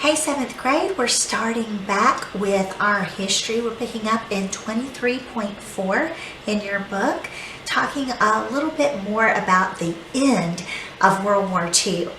Hey, 7th grade, we're starting back with our history. We're picking up in 23.4 in your book, talking a little bit more about the end of World War II.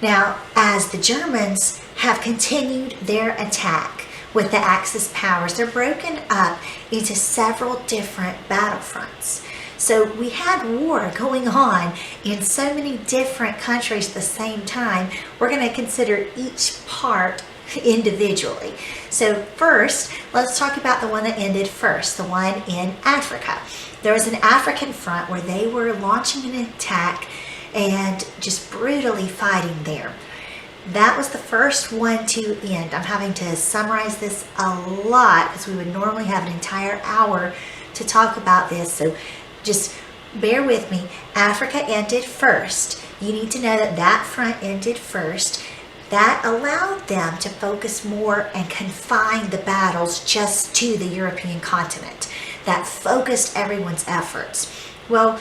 Now, as the Germans have continued their attack with the Axis powers, they're broken up into several different battlefronts. So we had war going on in so many different countries at the same time. We're going to consider each part individually. So first, let's talk about the one that ended first, the one in Africa. There was an African front where they were launching an attack and just brutally fighting there. That was the first one to end. I'm having to summarize this a lot because we would normally have an entire hour to talk about this. So just bear with me. Africa ended first. You need to know that that front ended first. That allowed them to focus more and confine the battles just to the European continent. That focused everyone's efforts. Well,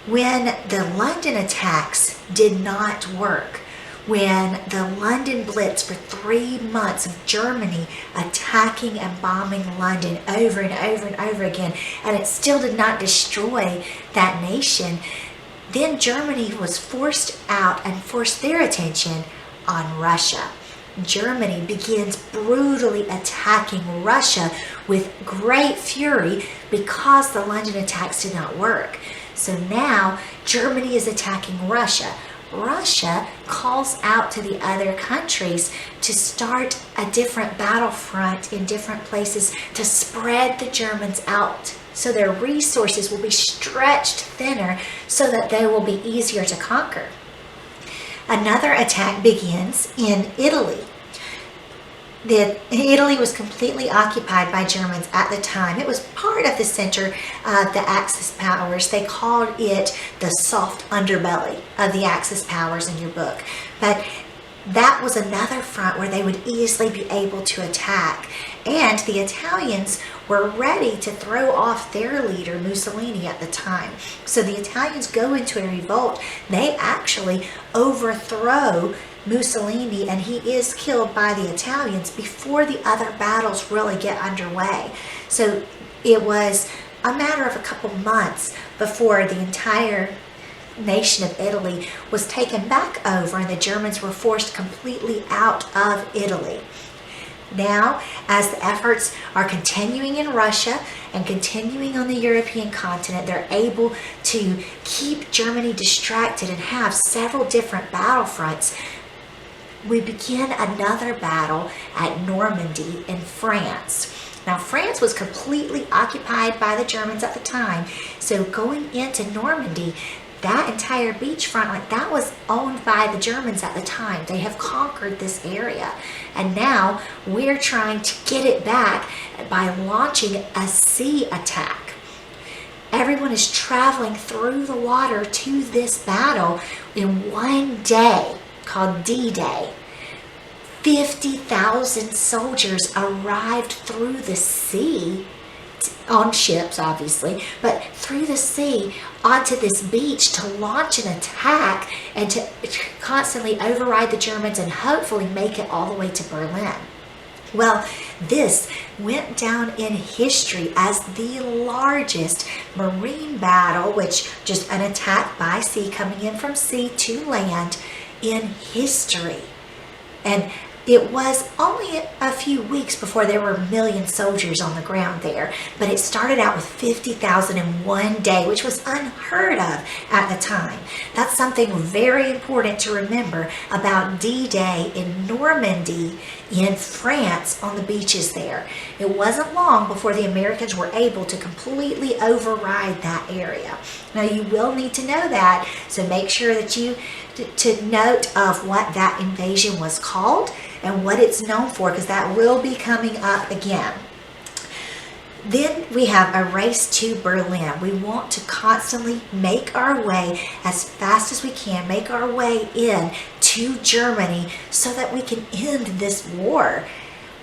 when the London attacks did not work, when the London Blitz for 3 months of Germany attacking and bombing London over and over and over again, and it still did not destroy that nation, then Germany was forced out and forced their attention on Russia. Germany begins brutally attacking Russia with great fury because the London attacks did not work. So now Germany is attacking Russia. Russia calls out to the other countries to start a different battlefront in different places to spread the Germans out so their resources will be stretched thinner so that they will be easier to conquer. Another attack begins in Italy. Italy was completely occupied by Germans at the time. It was part of the center of the Axis powers. They called it the soft underbelly of the Axis powers in your book. But that was another front where they would easily be able to attack. And the Italians were ready to throw off their leader, Mussolini, at the time. So the Italians go into a revolt. They actually overthrow Mussolini, and he is killed by the Italians before the other battles really get underway. So it was a matter of a couple months before the entire nation of Italy was taken back over and the Germans were forced completely out of Italy. Now, as the efforts are continuing in Russia and continuing on the European continent, they're able to keep Germany distracted and have several different battlefronts. We begin another battle at Normandy in France. Now, France was completely occupied by the Germans at the time, so going into Normandy, that entire beachfront, that was owned by the Germans at the time. They have conquered this area, and now we're trying to get it back by launching a sea attack. Everyone is traveling through the water to this battle in one day, called D-Day. 50,000 soldiers arrived through the sea, on ships obviously, but through the sea onto this beach to launch an attack and to constantly override the Germans and hopefully make it all the way to Berlin. Well, this went down in history as the largest marine battle, which just an attack by sea coming in from sea to land in history. And it was only a few weeks before there were a million soldiers on the ground there, but it started out with 50,000 in one day, which was unheard of at the time. That's something very important to remember about D-Day in Normandy in France on the beaches there. It wasn't long before the Americans were able to completely override that area. Now, you will need to know that, so make sure that you to note of what that invasion was called and what it's known for, because that will be coming up again. Then we have a race to Berlin. We want to constantly make our way as fast as we can, make our way in to Germany so that we can end this war.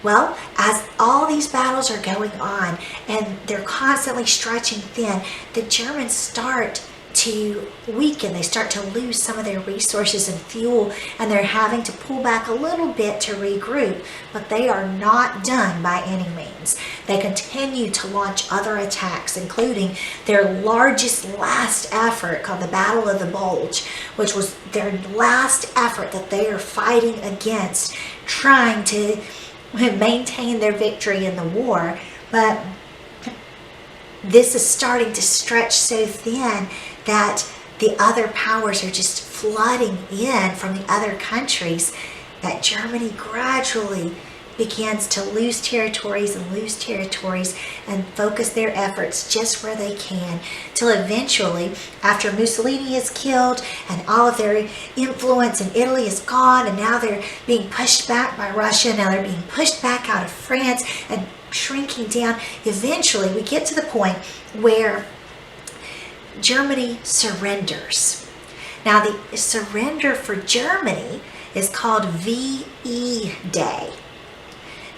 Well, as all these battles are going on and they're constantly stretching thin, the Germans start to weaken. They start to lose some of their resources and fuel, and they're having to pull back a little bit to regroup, but they are not done by any means. They continue to launch other attacks, including their last effort called the Battle of the Bulge, which was their last effort that they are fighting against, trying to maintain their victory in the war. But this is starting to stretch so thin that the other powers are just flooding in from the other countries, that Germany gradually begins to lose territories and focus their efforts just where they can, till eventually, after Mussolini is killed and all of their influence in Italy is gone, and now they're being pushed back by Russia, now they're being pushed back out of France and shrinking down, eventually we get to the point where Germany surrenders. Now the surrender for Germany is called VE Day.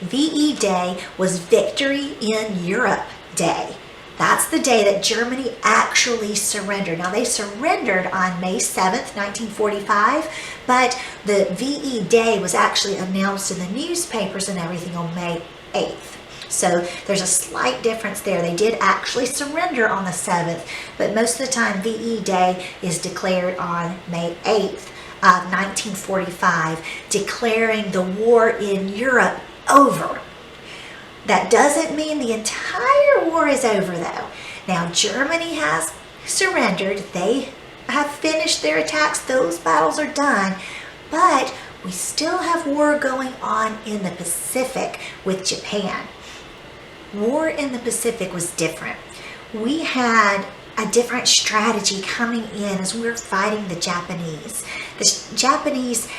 VE Day was Victory in Europe Day. That's the day that Germany actually surrendered. Now they surrendered on May 7th, 1945, but the VE Day was actually announced in the newspapers and everything on May 8th. So there's a slight difference there. They did actually surrender on the 7th, but most of the time VE Day is declared on May 8th of 1945, declaring the war in Europe over. That doesn't mean the entire war is over though. Now Germany has surrendered. They have finished their attacks. Those battles are done, but we still have war going on in the Pacific with Japan. War in the Pacific was different. We had a different strategy coming in as we were fighting the Japanese. The Japanese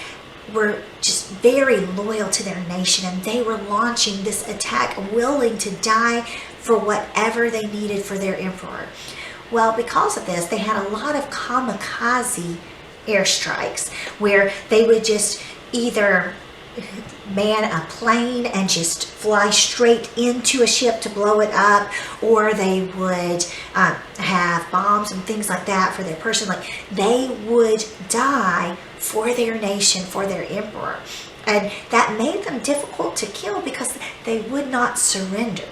were just very loyal to their nation, and they were launching this attack willing to die for whatever they needed for their emperor. Well, because of this, they had a lot of kamikaze airstrikes where they would just either man a plane and just fly straight into a ship to blow it up, or they would have bombs and things like that for their person. Like, they would die for their nation, for their emperor, and that made them difficult to kill because they would not surrender.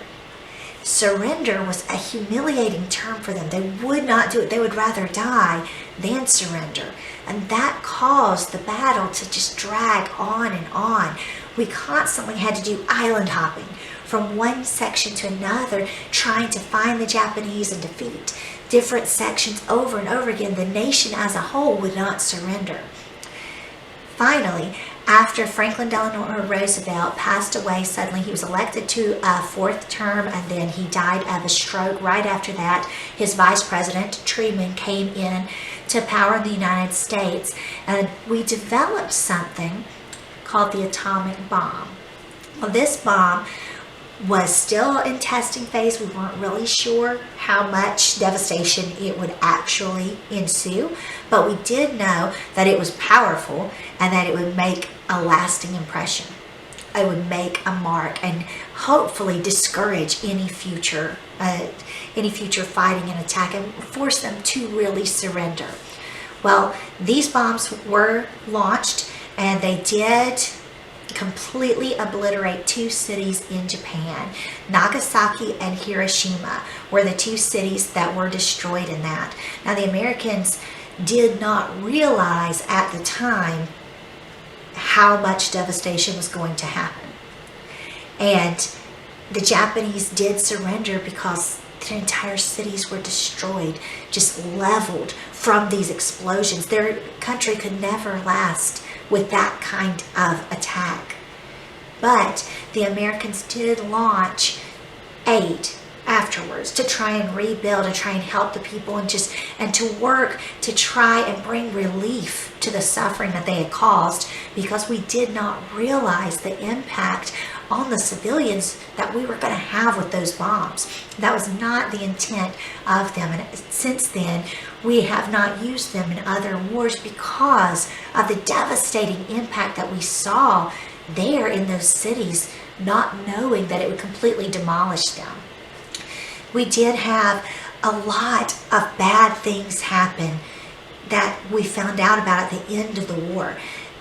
Surrender was a humiliating term for them. They would not do it. They would rather die than surrender. And that caused the battle to just drag on and on. We constantly had to do island hopping from one section to another, trying to find the Japanese and defeat different sections over and over again. The nation as a whole would not surrender. Finally, after Franklin Delano Roosevelt passed away suddenly, he was elected to a fourth term, and then he died of a stroke. Right after that, his vice president, Truman, came in to power in the United States, and we developed something called the atomic bomb. Well, this bomb was still in testing phase. We weren't really sure how much devastation it would actually ensue, but we did know that it was powerful and that it would make a lasting impression. It would make a mark and hopefully discourage any future fighting and attack and force them to really surrender. Well, these bombs were launched, and they did completely obliterate two cities in Japan. Nagasaki and Hiroshima were the two cities that were destroyed in that. Now, the Americans did not realize at the time how much devastation was going to happen. And the Japanese did surrender because their entire cities were destroyed, just leveled from these explosions. Their country could never last with that kind of attack. But the Americans did launch aid afterwards to try and rebuild, to try and help the people, and to work to try and bring relief to the suffering that they had caused, because we did not realize the impact on the civilians that we were going to have with those bombs. That was not the intent of them, and since then we have not used them in other wars because of the devastating impact that we saw there in those cities, not knowing that it would completely demolish them. We did have a lot of bad things happened that we found out about at the end of the war.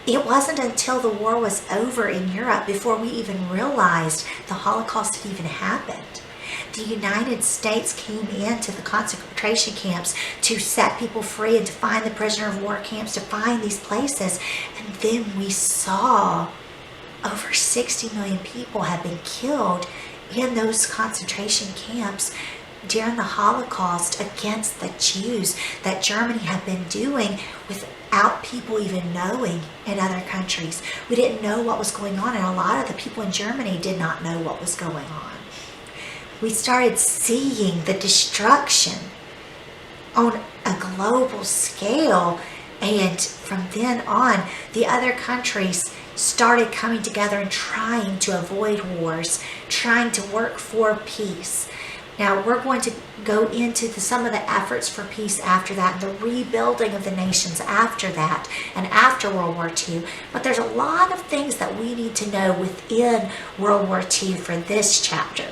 It wasn't until the war was over in Europe before we even realized the Holocaust had even happened. The United States came into the concentration camps to set people free and to find the prisoner of war camps, to find these places. And then we saw over 60 million people have been killed in those concentration camps during the Holocaust against the Jews that Germany had been doing without people even knowing in other countries. We didn't know what was going on, and a lot of the people in Germany did not know what was going on. We started seeing the destruction on a global scale, and from then on, the other countries started coming together and trying to avoid wars, trying to work for peace. Now, we're going to go into some of the efforts for peace after that, and the rebuilding of the nations after that, and after World War II. But there's a lot of things that we need to know within World War II for this chapter.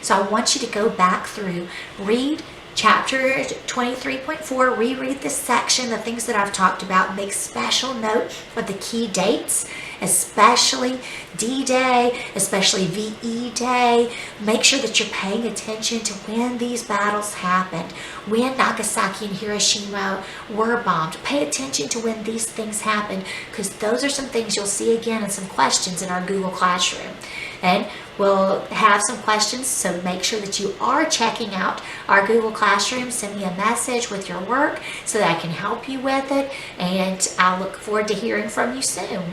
So I want you to go back through, read chapter 23.4, reread this section, the things that I've talked about, make special note of the key dates, especially D-Day, especially VE Day. Make sure that you're paying attention to when these battles happened, when Nagasaki and Hiroshima were bombed. Pay attention to when these things happened, because those are some things you'll see again in some questions in our Google Classroom. And we'll have some questions, so make sure that you are checking out our Google Classroom. Send me a message with your work so that I can help you with it, and I'll look forward to hearing from you soon.